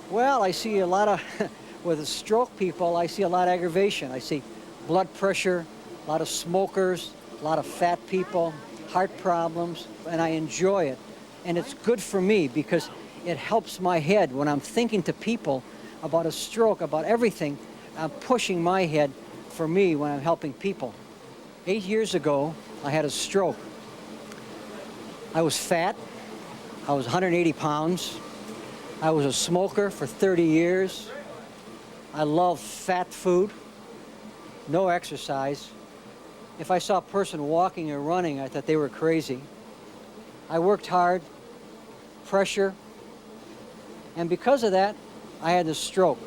Well, I see a lot of, with the stroke people, I see a lot of aggravation. I see blood pressure, a lot of smokers, a lot of fat people, heart problems, and I enjoy it. And it's good for me because it helps my head when I'm thinking to people about a stroke, about everything. I'm pushing my head for me when I'm helping people. 8 years ago, I had a stroke. I was fat. I was 180 pounds. I was a smoker for 30 years. I love fat food, no exercise. If I saw a person walking or running, I thought they were crazy. I worked hard, pressure, and because of that, I had the stroke.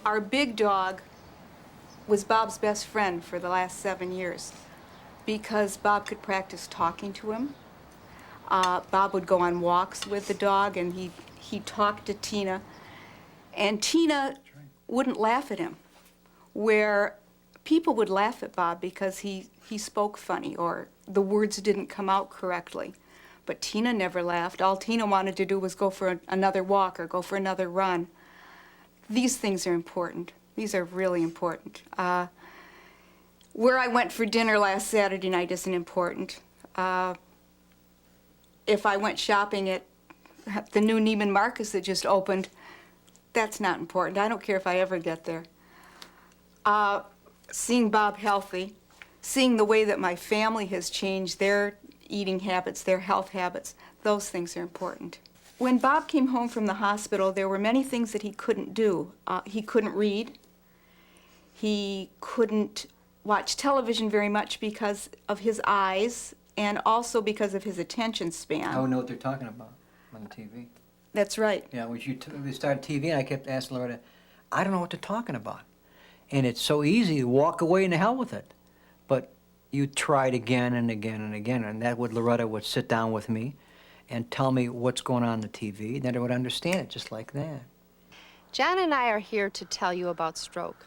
Our big dog was Bob's best friend for the last 7 years because Bob could practice talking to him. Bob would go on walks with the dog, and he'd talk to Tina, and Tina wouldn't laugh at him, where people would laugh at Bob because he spoke funny or the words didn't come out correctly. But Tina never laughed. All Tina wanted to do was go for another walk or go for another run. These things are important. These are really important. Where I went for dinner last Saturday night isn't important. If I went shopping at the new Neiman Marcus that just opened, that's not important. I don't care if I ever get there. Seeing Bob healthy, seeing the way that my family has changed their eating habits, their health habits, those things are important. When Bob came home from the hospital, there were many things that he couldn't do. He couldn't read. He couldn't watch television very much because of his eyes and also because of his attention span. I don't know what they're talking about on the TV. That's right. Yeah, when we started TV, and I kept asking Loretta, I don't know what they're talking about. And it's so easy to walk away and the hell with it. But you tried again and again and again, and that would Loretta would sit down with me and tell me what's going on the TV, and then I would understand it just like that. John and I are here to tell you about stroke.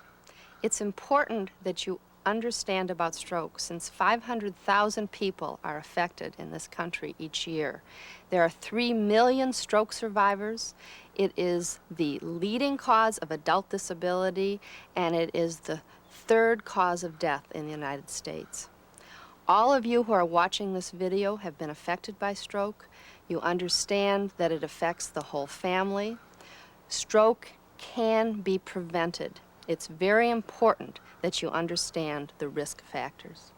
It's important that you understand about stroke since 500,000 people are affected in this country each year. There are 3 million stroke survivors. It is the leading cause of adult disability, and it is the 3rd cause of death in the United States. All of you who are watching this video have been affected by stroke. You understand that it affects the whole family. Stroke can be prevented. It's very important that you understand the risk factors.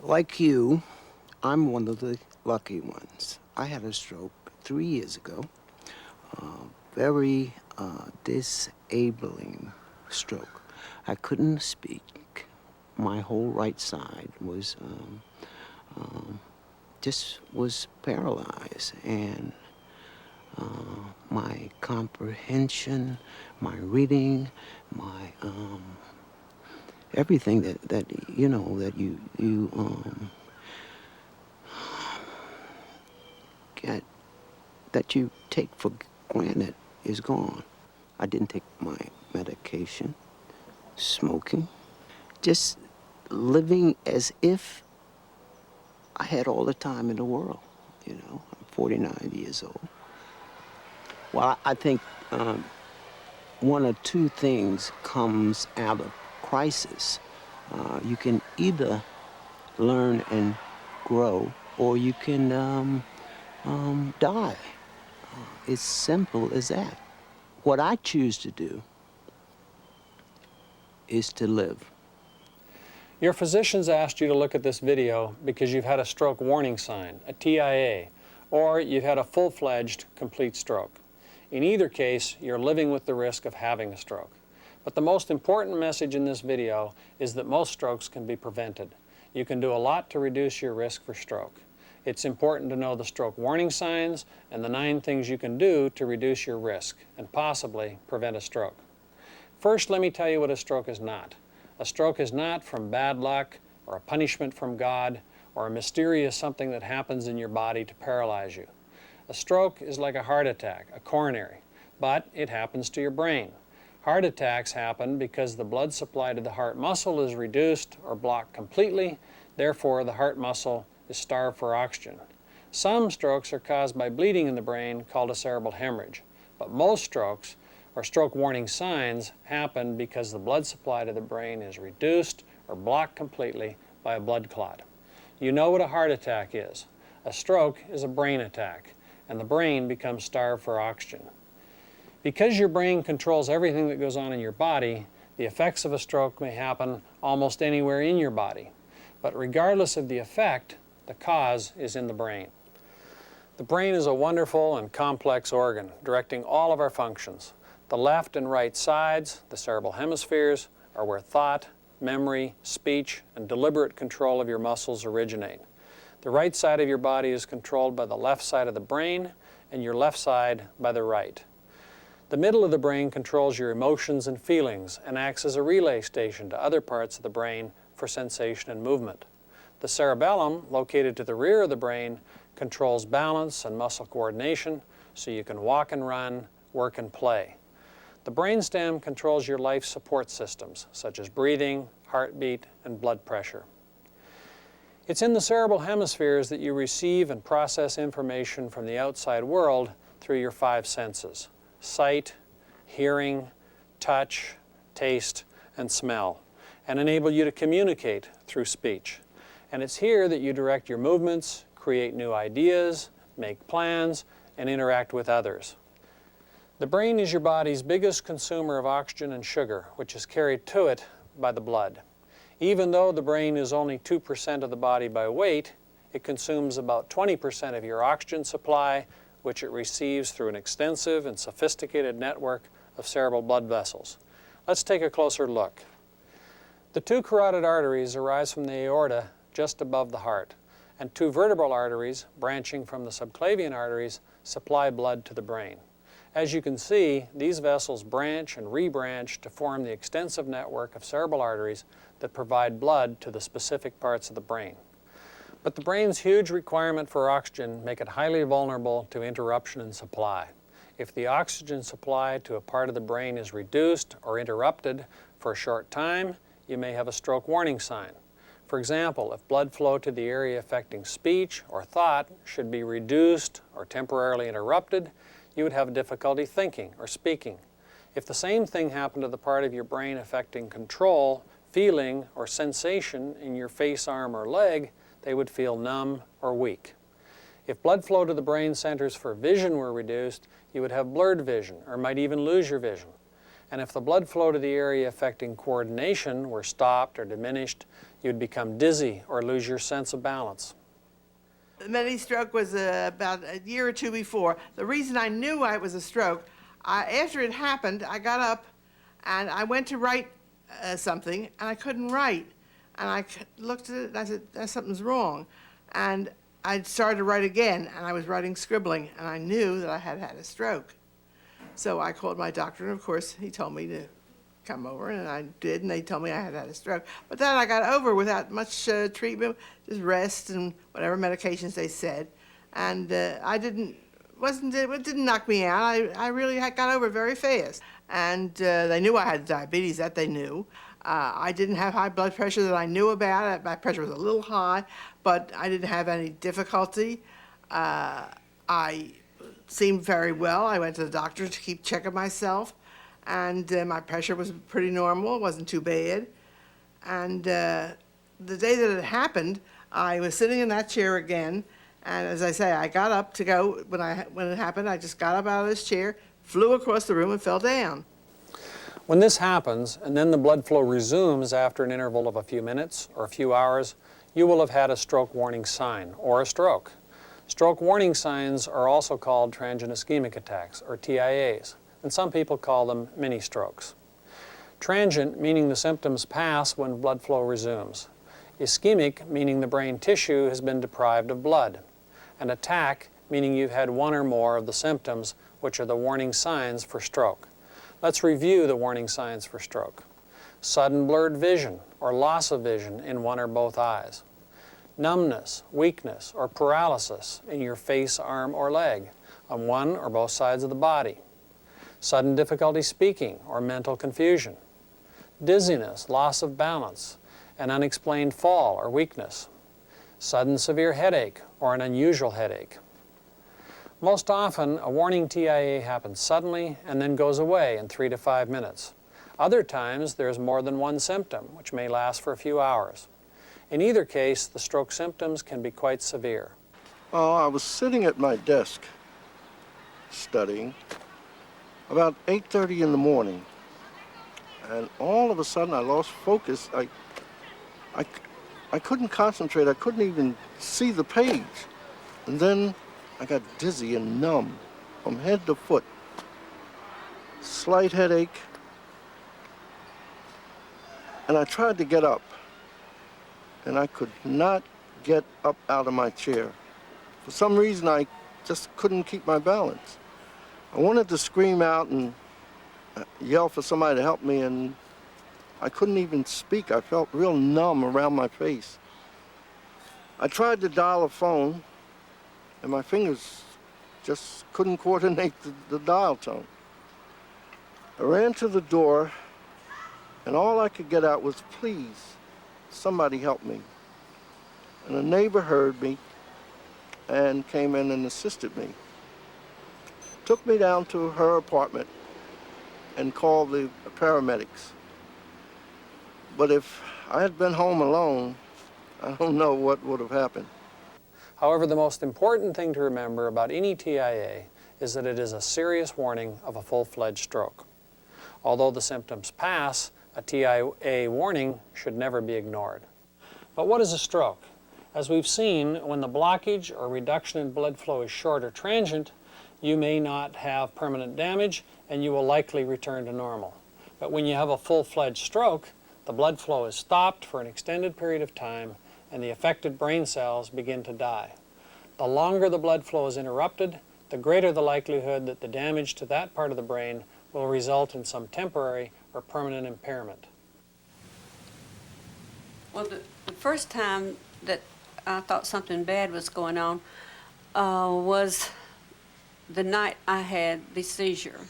Like you, I'm one of the lucky ones. I had a stroke 3 years ago. Very disabling stroke. I couldn't speak. My whole right side was just was paralyzed, and my comprehension, my reading, my everything that you know that you get, that you take for granted is gone. I didn't take my medication, smoking, just living as if I had all the time in the world. You know, I'm 49 years old. Well, I think one or two things comes out of crisis. You can either learn and grow, or you can die. It's simple as that. What I choose to do is to live. Your physicians asked you to look at this video because you've had a stroke warning sign, a TIA, or you've had a full-fledged complete stroke. In either case, you're living with the risk of having a stroke. But the most important message in this video is that most strokes can be prevented. You can do a lot to reduce your risk for stroke. It's important to know the stroke warning signs and the 9 things you can do to reduce your risk and possibly prevent a stroke. First, let me tell you what a stroke is not. A stroke is not from bad luck or a punishment from God or a mysterious something that happens in your body to paralyze you. A stroke is like a heart attack, a coronary, but it happens to your brain. Heart attacks happen because the blood supply to the heart muscle is reduced or blocked completely, therefore the heart muscle is starved for oxygen. Some strokes are caused by bleeding in the brain called a cerebral hemorrhage, but most strokes or stroke warning signs happen because the blood supply to the brain is reduced or blocked completely by a blood clot. You know what a heart attack is. A stroke is a brain attack, and the brain becomes starved for oxygen. Because your brain controls everything that goes on in your body, the effects of a stroke may happen almost anywhere in your body. But regardless of the effect, the cause is in the brain. The brain is a wonderful and complex organ, directing all of our functions. The left and right sides, the cerebral hemispheres, are where thought, memory, speech, and deliberate control of your muscles originate. The right side of your body is controlled by the left side of the brain, and your left side by the right. The middle of the brain controls your emotions and feelings and acts as a relay station to other parts of the brain for sensation and movement. The cerebellum, located to the rear of the brain, controls balance and muscle coordination so you can walk and run, work and play. The brainstem controls your life support systems, such as breathing, heartbeat, and blood pressure. It's in the cerebral hemispheres that you receive and process information from the outside world through your 5 senses: sight, hearing, touch, taste, and smell, and enable you to communicate through speech. And it's here that you direct your movements, create new ideas, make plans, and interact with others. The brain is your body's biggest consumer of oxygen and sugar, which is carried to it by the blood. Even though the brain is only 2% of the body by weight, it consumes about 20% of your oxygen supply, which it receives through an extensive and sophisticated network of cerebral blood vessels. Let's take a closer look. The 2 carotid arteries arise from the aorta just above the heart, and 2 vertebral arteries, branching from the subclavian arteries, supply blood to the brain. As you can see, these vessels branch and rebranch to form the extensive network of cerebral arteries that provide blood to the specific parts of the brain. But the brain's huge requirement for oxygen make it highly vulnerable to interruption in supply. If the oxygen supply to a part of the brain is reduced or interrupted for a short time, you may have a stroke warning sign. For example, if blood flow to the area affecting speech or thought should be reduced or temporarily interrupted, you would have difficulty thinking or speaking. If the same thing happened to the part of your brain affecting control, feeling, or sensation in your face, arm, or leg, they would feel numb or weak. If blood flow to the brain centers for vision were reduced, you would have blurred vision or might even lose your vision. And if the blood flow to the area affecting coordination were stopped or diminished, you would become dizzy or lose your sense of balance. The mini stroke was about a year or 2 before. The reason I knew it was a stroke, after it happened, I got up and I went to write something and I couldn't write. And I looked at it and I said, something's wrong. And I started to write again, and I was writing scribbling, and I knew that I had had a stroke. So I called my doctor, and of course he told me to come over, and I did, and they told me I had had a stroke. But that I got over without much treatment, just rest and whatever medications they said. And it didn't knock me out. I really got over it very fast. And they knew I had diabetes, that they knew. I didn't have high blood pressure that I knew about. My pressure was a little high, but I didn't have any difficulty. I seemed very well. I went to the doctor to keep checking myself, and my pressure was pretty normal. It wasn't too bad. And the day that it happened, I was sitting in that chair again, and as I say, I got up to go. When it happened, I just got up out of this chair, flew across the room, and fell down. When this happens, and then the blood flow resumes after an interval of a few minutes or a few hours, you will have had a stroke warning sign, or a stroke. Stroke warning signs are also called transient ischemic attacks, or TIAs, and some people call them mini-strokes. Transient, meaning the symptoms pass when blood flow resumes. Ischemic, meaning the brain tissue has been deprived of blood. And attack, meaning you've had one or more of the symptoms, which are the warning signs for stroke. Let's review the warning signs for stroke. Sudden blurred vision or loss of vision in one or both eyes. Numbness, weakness, or paralysis in your face, arm, or leg on one or both sides of the body. Sudden difficulty speaking or mental confusion. Dizziness, loss of balance, an unexplained fall or weakness. sudden severe headache, or an unusual headache. Most often, a warning TIA happens suddenly and then goes away in 3 to 5 minutes. Other times, there's more than one symptom, which may last for a few hours. In either case, the stroke symptoms can be quite severe. Oh, I was sitting at my desk studying about 8:30 in the morning, and all of a sudden I lost focus. I couldn't concentrate. I couldn't even see the page. And then I got dizzy and numb from head to foot. Slight headache. And I tried to get up, and I could not get up out of my chair. For some reason, I just couldn't keep my balance. I wanted to scream out and yell for somebody to help me, and I couldn't even speak. I felt real numb around my face. I tried to dial a phone, and my fingers just couldn't coordinate the dial tone. I ran to the door, and all I could get out was, "Please, somebody help me." And a neighbor heard me and came in and assisted me. Took me down to her apartment and called the paramedics. But if I had been home alone, I don't know what would have happened. However, the most important thing to remember about any TIA is that it is a serious warning of a full-fledged stroke. Although the symptoms pass, a TIA warning should never be ignored. But what is a stroke? As we've seen, when the blockage or reduction in blood flow is short or transient, you may not have permanent damage and you will likely return to normal. But when you have a full-fledged stroke, the blood flow is stopped for an extended period of time and the affected brain cells begin to die. The longer the blood flow is interrupted, the greater the likelihood that the damage to that part of the brain will result in some temporary or permanent impairment. Well, the first time that I thought something bad was going on was the night I had the seizure.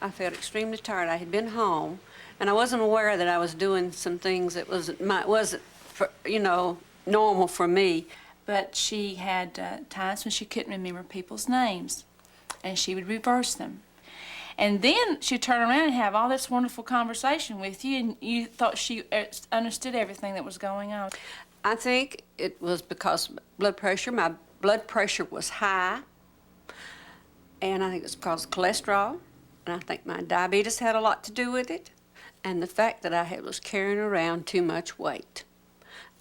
I felt extremely tired. I had been home, and I wasn't aware that I was doing some things that wasn't for, normal for me. But she had times when she couldn't remember people's names, and she would reverse them. And then she'd turn around and have all this wonderful conversation with you, and you thought she understood everything that was going on. I think it was because my blood pressure was high, and I think it was because of cholesterol, and I think my diabetes had a lot to do with it, and the fact that I was carrying around too much weight.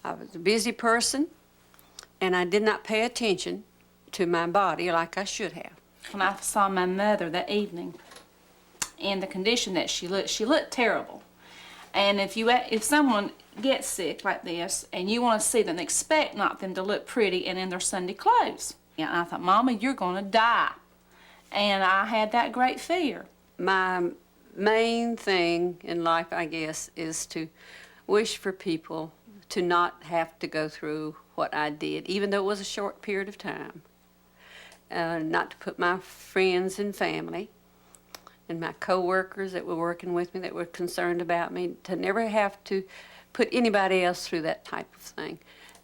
I was a busy person, and I did not pay attention to my body like I should have. When I saw my mother that evening, in the condition that she looked terrible. And if someone gets sick like this and you want to see them, expect not them to look pretty and in their Sunday clothes. And I thought, Mama, you're going to die. And I had that great fear. My main thing in life, I guess, is to wish for people to not have to go through what I did, even though it was a short period of time. Not to put my friends and family and my co-workers that were working with me that were concerned about me, to never have to put anybody else through that type of thing.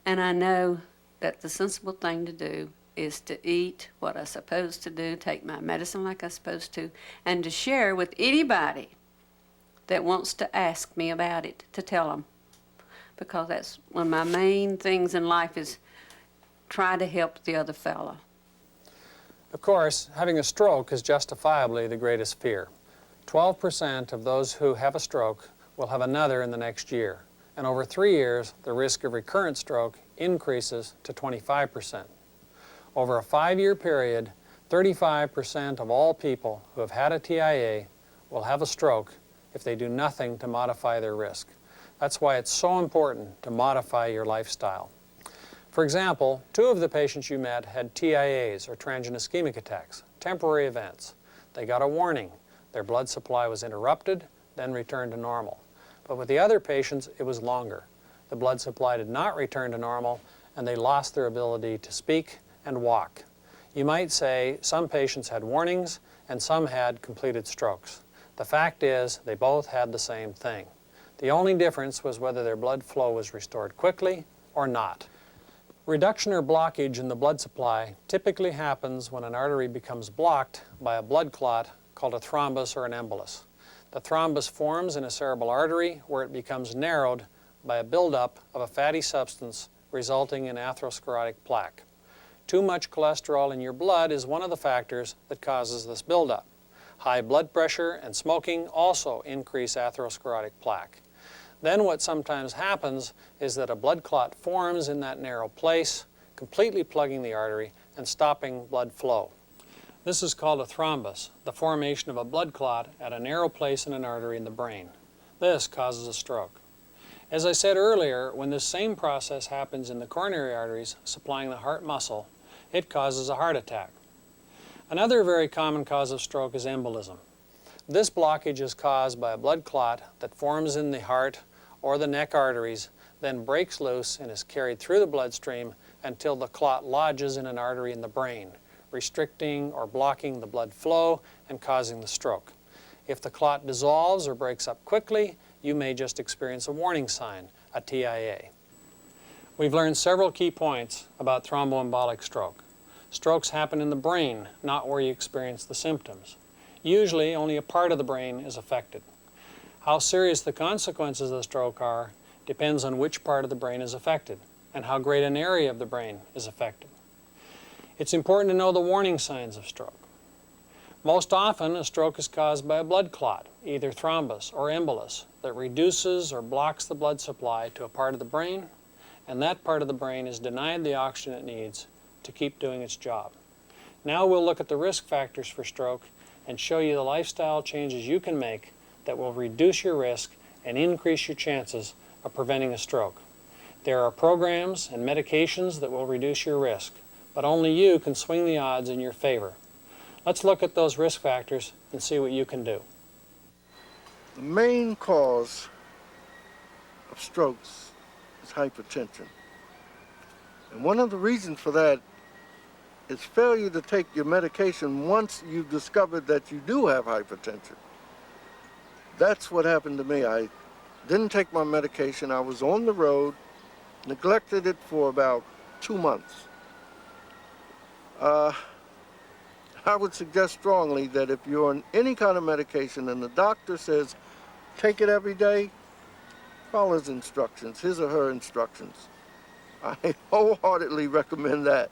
And I know that the sensible thing to do is to eat what I'm supposed to do, take my medicine like I'm supposed to, and to share with anybody that wants to ask me about it, to tell them. Because that's one of my main things in life, is try to help the other fellow. Of course, having a stroke is justifiably the greatest fear. 12% of those who have a stroke will have another in the next year. And over 3 years, the risk of recurrent stroke increases to 25%. Over a 5-year period, 35% of all people who have had a TIA will have a stroke if they do nothing to modify their risk. That's why it's so important to modify your lifestyle. For example, 2 of the patients you met had TIAs, or transient ischemic attacks, temporary events. They got a warning. Their blood supply was interrupted, then returned to normal. But with the other patients, it was longer. The blood supply did not return to normal, and they lost their ability to speak and walk. You might say some patients had warnings and some had completed strokes. The fact is, they both had the same thing. The only difference was whether their blood flow was restored quickly or not. Reduction or blockage in the blood supply typically happens when an artery becomes blocked by a blood clot called a thrombus or an embolus. The thrombus forms in a cerebral artery where it becomes narrowed by a buildup of a fatty substance resulting in atherosclerotic plaque. Too much cholesterol in your blood is one of the factors that causes this buildup. High blood pressure and smoking also increase atherosclerotic plaque. Then what sometimes happens is that a blood clot forms in that narrow place, completely plugging the artery and stopping blood flow. This is called a thrombus, the formation of a blood clot at a narrow place in an artery in the brain. This causes a stroke. As I said earlier, when this same process happens in the coronary arteries supplying the heart muscle, it causes a heart attack. Another very common cause of stroke is embolism. This blockage is caused by a blood clot that forms in the heart or the neck arteries, then breaks loose and is carried through the bloodstream until the clot lodges in an artery in the brain, restricting or blocking the blood flow and causing the stroke. If the clot dissolves or breaks up quickly, you may just experience a warning sign, a TIA. We've learned several key points about thromboembolic stroke. Strokes happen in the brain, not where you experience the symptoms. Usually, only a part of the brain is affected. How serious the consequences of the stroke are depends on which part of the brain is affected and how great an area of the brain is affected. It's important to know the warning signs of stroke. Most often, a stroke is caused by a blood clot, either thrombus or embolus, that reduces or blocks the blood supply to a part of the brain, and that part of the brain is denied the oxygen it needs to keep doing its job. Now we'll look at the risk factors for stroke and show you the lifestyle changes you can make that will reduce your risk and increase your chances of preventing a stroke. There are programs and medications that will reduce your risk, but only you can swing the odds in your favor. Let's look at those risk factors and see what you can do. The main cause of strokes is hypertension. And one of the reasons for that is failure to take your medication once you've discovered that you do have hypertension. That's what happened to me. I didn't take my medication. I was on the road, neglected it for about 2 months. I would suggest strongly that if you're on any kind of medication and the doctor says, take it every day, follow his instructions, his or her instructions. I wholeheartedly recommend that.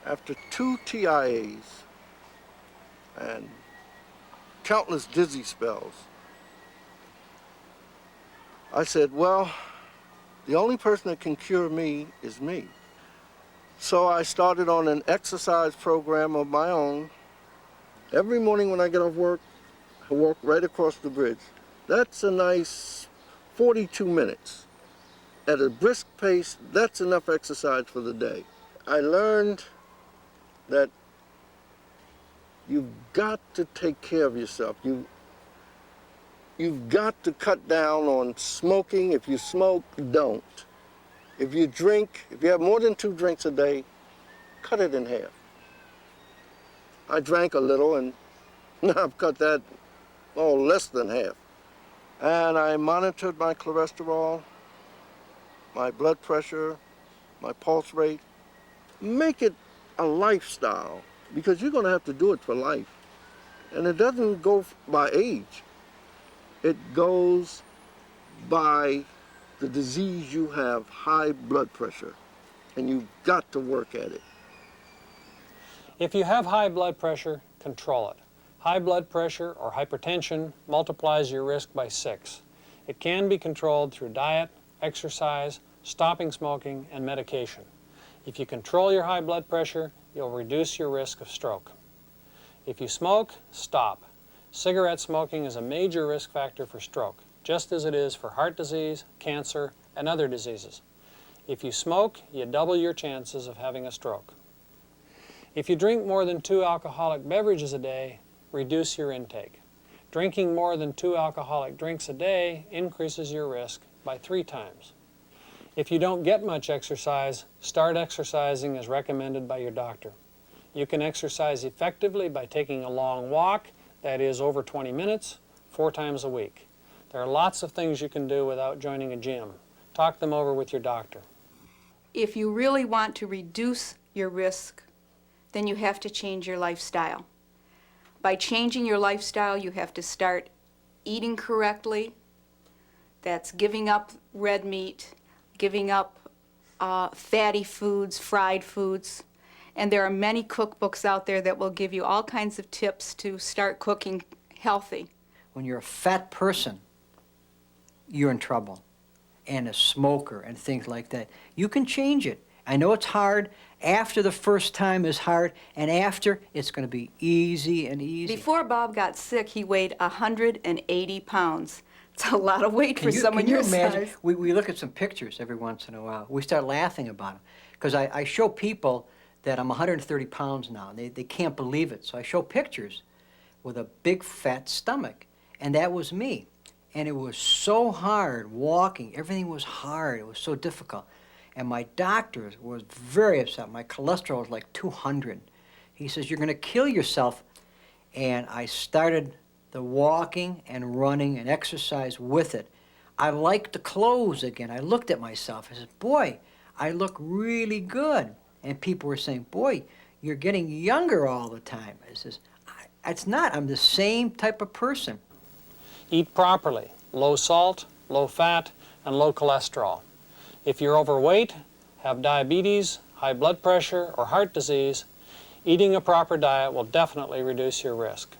After 2 TIAs and countless dizzy spells, I said, well, the only person that can cure me is me. So I started on an exercise program of my own. Every morning when I get off work, I walk right across the bridge. That's a nice 42 minutes. At a brisk pace, that's enough exercise for the day. I learned that you've got to take care of yourself. You've got to cut down on smoking. If you smoke, don't. If you drink, if you have more than 2 drinks a day, cut it in half. I drank a little and now I've cut that, less than half. And I monitored my cholesterol, my blood pressure, my pulse rate. Make it a lifestyle because you're going to have to do it for life. And it doesn't go by age. It goes by the disease you have, high blood pressure, and you've got to work at it. If you have high blood pressure, control it. High blood pressure or hypertension multiplies your risk by 6. It can be controlled through diet, exercise, stopping smoking, and medication. If you control your high blood pressure, you'll reduce your risk of stroke. If you smoke, stop. Cigarette smoking is a major risk factor for stroke, just as it is for heart disease, cancer, and other diseases. If you smoke, you double your chances of having a stroke. If you drink more than 2 alcoholic beverages a day, reduce your intake. Drinking more than 2 alcoholic drinks a day increases your risk by 3 times. If you don't get much exercise, start exercising as recommended by your doctor. You can exercise effectively by taking a long walk, that is over 20 minutes, 4 times a week. There are lots of things you can do without joining a gym. Talk them over with your doctor. if you really want to reduce your risk, then you have to change your lifestyle. By changing your lifestyle, you have to start eating correctly. That's giving up red meat, giving up fatty foods, fried foods. And there are many cookbooks out there that will give you all kinds of tips to start cooking healthy. When you're a fat person, you're in trouble. And a smoker and things like that. You can change it. I know it's hard. After the first time is hard, and after, it's going to be easy and easy. Before Bob got sick, he weighed 180 pounds. It's a lot of weight for someone can you your imagine? size. We look at some pictures every once in a while. We start laughing about them. Because I show people that I'm 130 pounds now, and they can't believe it. So I show pictures with a big fat stomach, and that was me. And it was so hard walking. Everything was hard. It was so difficult. And my doctor was very upset. My cholesterol was like 200. He says, "You're going to kill yourself." And I started the walking and running and exercise with it. I liked the clothes again. I looked at myself. I said, "Boy, I look really good." And people were saying, "Boy, you're getting younger all the time." I says, "It's not. I'm the same type of person." Eat properly, low salt, low fat, and low cholesterol. If you're overweight, have diabetes, high blood pressure, or heart disease, eating a proper diet will definitely reduce your risk.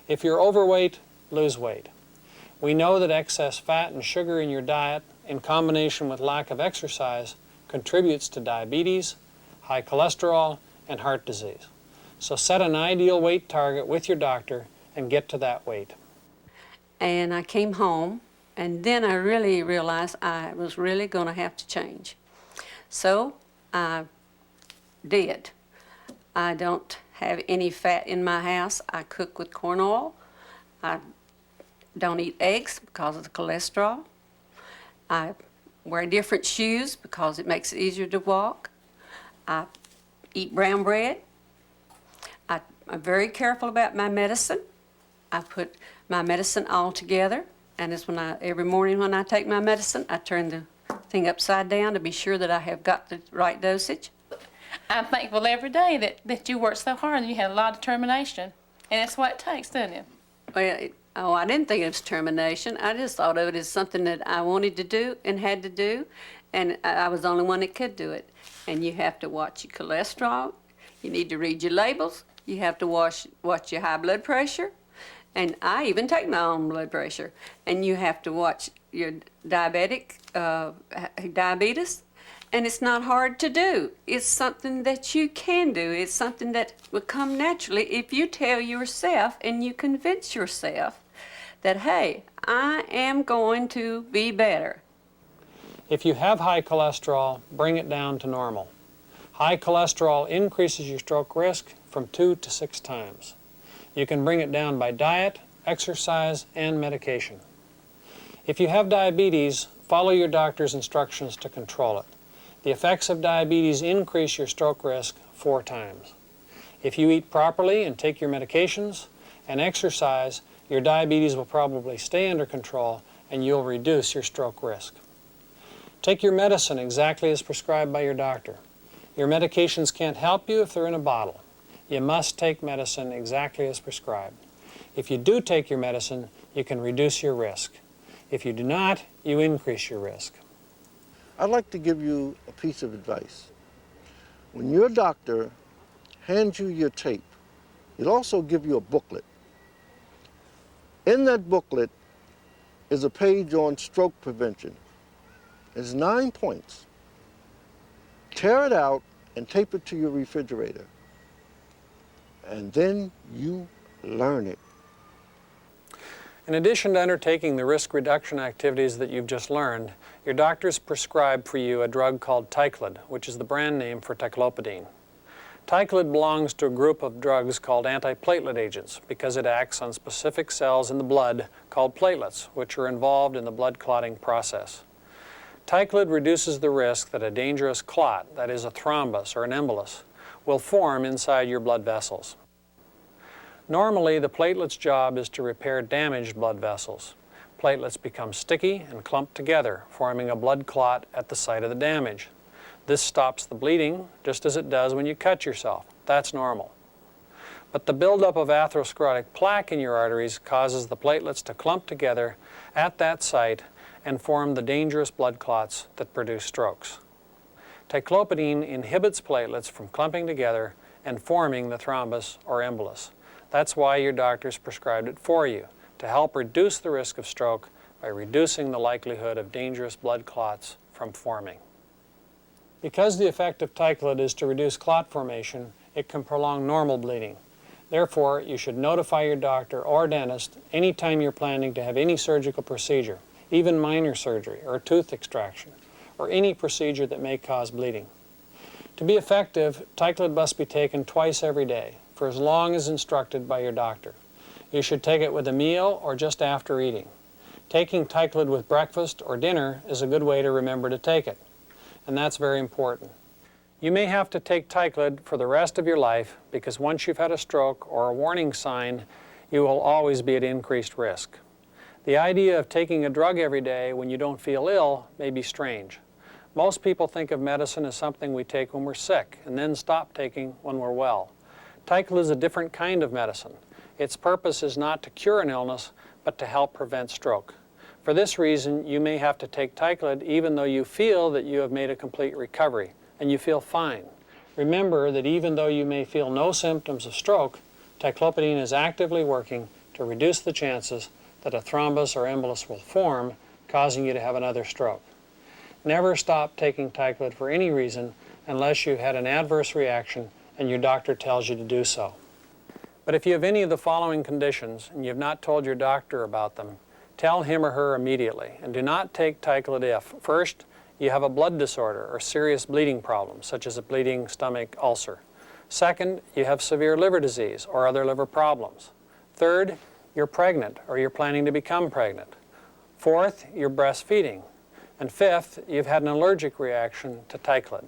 If you're overweight, lose weight. We know that excess fat and sugar in your diet, in combination with lack of exercise, contributes to diabetes, high cholesterol, and heart disease. So set an ideal weight target with your doctor and get to that weight. And I came home, and then I really realized I was really going to have to change. So I did. I don't have any fat in my house. I cook with corn oil. I don't eat eggs because of the cholesterol. I wear different shoes because it makes it easier to walk. I eat brown bread. I'm very careful about my medicine. I put my medicine all together, and it's every morning when I take my medicine, I turn the thing upside down to be sure that I have got the right dosage. I'm thankful every day that you worked so hard and you had a lot of determination. And that's what it takes, doesn't it? Well, I didn't think it was determination. I just thought of it as something that I wanted to do and had to do, and I was the only one that could do it. And you have to watch your cholesterol. You need to read your labels. You have to watch your high blood pressure. And I even take my own blood pressure. And you have to watch your diabetes. And it's not hard to do. It's something that you can do. It's something that will come naturally if you tell yourself and you convince yourself that, hey, I am going to be better. If you have high cholesterol, bring it down to normal. High cholesterol increases your stroke risk from 2 to 6 times. You can bring it down by diet, exercise, and medication. If you have diabetes, follow your doctor's instructions to control it. The effects of diabetes increase your stroke risk 4 times. If you eat properly and take your medications and exercise, your diabetes will probably stay under control and you'll reduce your stroke risk. Take your medicine exactly as prescribed by your doctor. Your medications can't help you if they're in a bottle. You must take medicine exactly as prescribed. If you do take your medicine, you can reduce your risk. If you do not, you increase your risk. I'd like to give you a piece of advice. When your doctor hands you your tape, he'll also give you a booklet. In that booklet is a page on stroke prevention. It's 9 points. Tear it out and tape it to your refrigerator. And then you learn it. In addition to undertaking the risk reduction activities that you've just learned, your doctors prescribe for you a drug called Ticlid, which is the brand name for ticlopidine. Ticlid belongs to a group of drugs called antiplatelet agents because it acts on specific cells in the blood called platelets, which are involved in the blood clotting process. Ticlid reduces the risk that a dangerous clot, that is a thrombus or an embolus, will form inside your blood vessels. Normally, the platelet's job is to repair damaged blood vessels. Platelets become sticky and clump together, forming a blood clot at the site of the damage. This stops the bleeding, just as it does when you cut yourself. That's normal. But the buildup of atherosclerotic plaque in your arteries causes the platelets to clump together at that site and form the dangerous blood clots that produce strokes. Ticlopidine inhibits platelets from clumping together and forming the thrombus or embolus. That's why your doctors prescribed it for you, to help reduce the risk of stroke by reducing the likelihood of dangerous blood clots from forming. Because the effect of Ticlid is to reduce clot formation, it can prolong normal bleeding. Therefore, you should notify your doctor or dentist anytime you're planning to have any surgical procedure, even minor surgery or a tooth extraction, or any procedure that may cause bleeding. To be effective, Ticlid must be taken twice every day, for as long as instructed by your doctor. You should take it with a meal or just after eating. Taking Ticlid with breakfast or dinner is a good way to remember to take it, and that's very important. You may have to take Ticlid for the rest of your life because once you've had a stroke or a warning sign, you will always be at increased risk. The idea of taking a drug every day when you don't feel ill may be strange. Most people think of medicine as something we take when we're sick and then stop taking when we're well. Ticlid is a different kind of medicine. Its purpose is not to cure an illness, but to help prevent stroke. For this reason, you may have to take Ticlid even though you feel that you have made a complete recovery and you feel fine. Remember that even though you may feel no symptoms of stroke, ticlopidine is actively working to reduce the chances that a thrombus or embolus will form, causing you to have another stroke. Never stop taking Ticlid for any reason unless you've had an adverse reaction and your doctor tells you to do so. But if you have any of the following conditions and you have not told your doctor about them, tell him or her immediately, and do not take Ticlid if, first, you have a blood disorder or serious bleeding problems, such as a bleeding stomach ulcer. Second, you have severe liver disease or other liver problems. Third, you're pregnant or you're planning to become pregnant. Fourth, you're breastfeeding. And fifth, you've had an allergic reaction to Ticlid.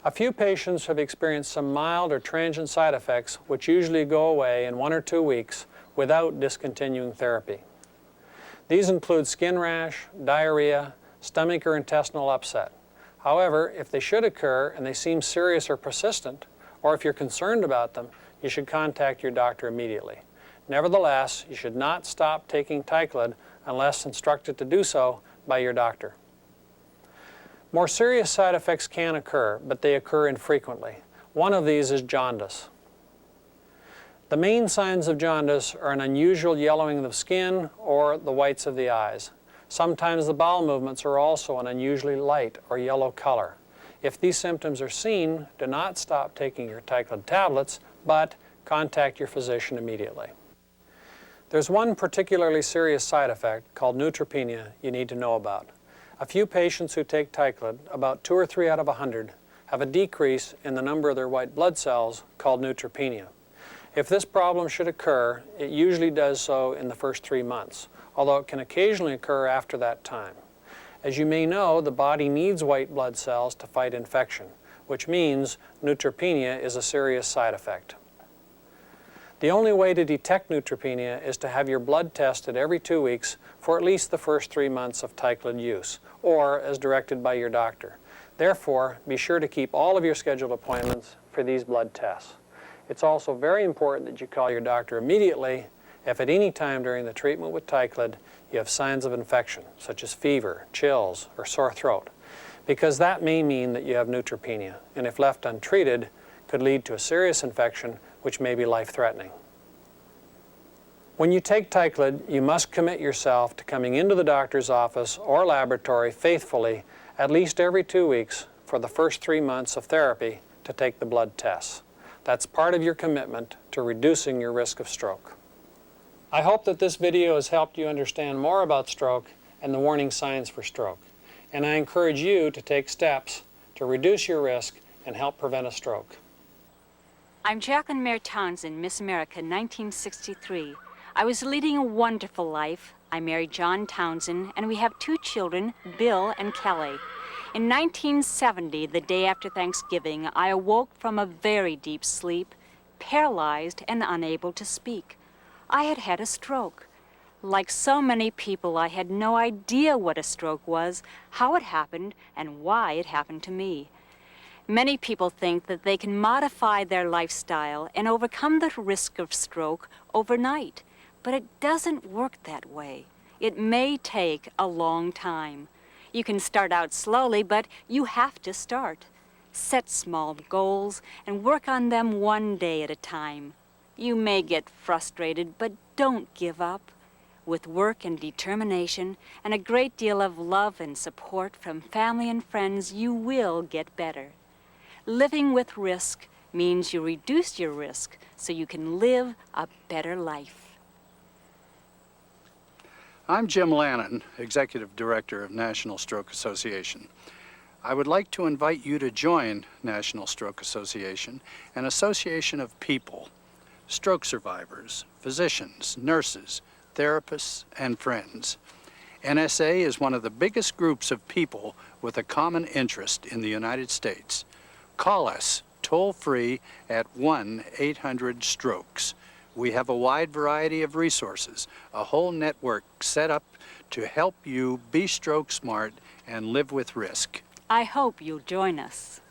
A few patients have experienced some mild or transient side effects which usually go away in 1 or 2 weeks without discontinuing therapy. These include skin rash, diarrhea, stomach or intestinal upset. However, if they should occur and they seem serious or persistent, or if you're concerned about them, you should contact your doctor immediately. Nevertheless, you should not stop taking Ticlid unless instructed to do so by your doctor. More serious side effects can occur, but they occur infrequently. One of these is jaundice. The main signs of jaundice are an unusual yellowing of the skin or the whites of the eyes. Sometimes the bowel movements are also an unusually light or yellow color. If these symptoms are seen, do not stop taking your Ticlid tablets, but contact your physician immediately. There's one particularly serious side effect called neutropenia you need to know about. A few patients who take Ticlid, about 2 or 3 out of 100, have a decrease in the number of their white blood cells called neutropenia. If this problem should occur, it usually does so in the first 3 months, although it can occasionally occur after that time. As you may know, the body needs white blood cells to fight infection, which means neutropenia is a serious side effect. The only way to detect neutropenia is to have your blood tested every 2 weeks for at least the first 3 months of Ticlid use, or as directed by your doctor. Therefore, be sure to keep all of your scheduled appointments for these blood tests. It's also very important that you call your doctor immediately if at any time during the treatment with Ticlid you have signs of infection, such as fever, chills, or sore throat, because that may mean that you have neutropenia, and if left untreated, could lead to a serious infection which may be life-threatening. When you take Ticlid, you must commit yourself to coming into the doctor's office or laboratory faithfully at least every 2 weeks for the first 3 months of therapy to take the blood tests. That's part of your commitment to reducing your risk of stroke. I hope that this video has helped you understand more about stroke and the warning signs for stroke. And I encourage you to take steps to reduce your risk and help prevent a stroke. I'm Jacqueline Mare Townsend, Miss America, 1963. I was leading a wonderful life. I married John Townsend, and we have 2 children, Bill and Kelly. In 1970, the day after Thanksgiving, I awoke from a very deep sleep, paralyzed and unable to speak. I had had a stroke. Like so many people, I had no idea what a stroke was, how it happened, and why it happened to me. Many people think that they can modify their lifestyle and overcome the risk of stroke overnight, but it doesn't work that way. It may take a long time. You can start out slowly, but you have to start. Set small goals and work on them one day at a time. You may get frustrated, but don't give up. With work and determination and a great deal of love and support from family and friends, you will get better. Living with risk means you reduce your risk so you can live a better life. I'm Jim Lannon, Executive Director of National Stroke Association. I would like to invite you to join National Stroke Association, an association of people, stroke survivors, physicians, nurses, therapists, and friends. NSA is one of the biggest groups of people with a common interest in the United States. Call us toll-free at 1-800-STROKES. We have a wide variety of resources, a whole network set up to help you be stroke smart and live with risk. I hope you'll join us.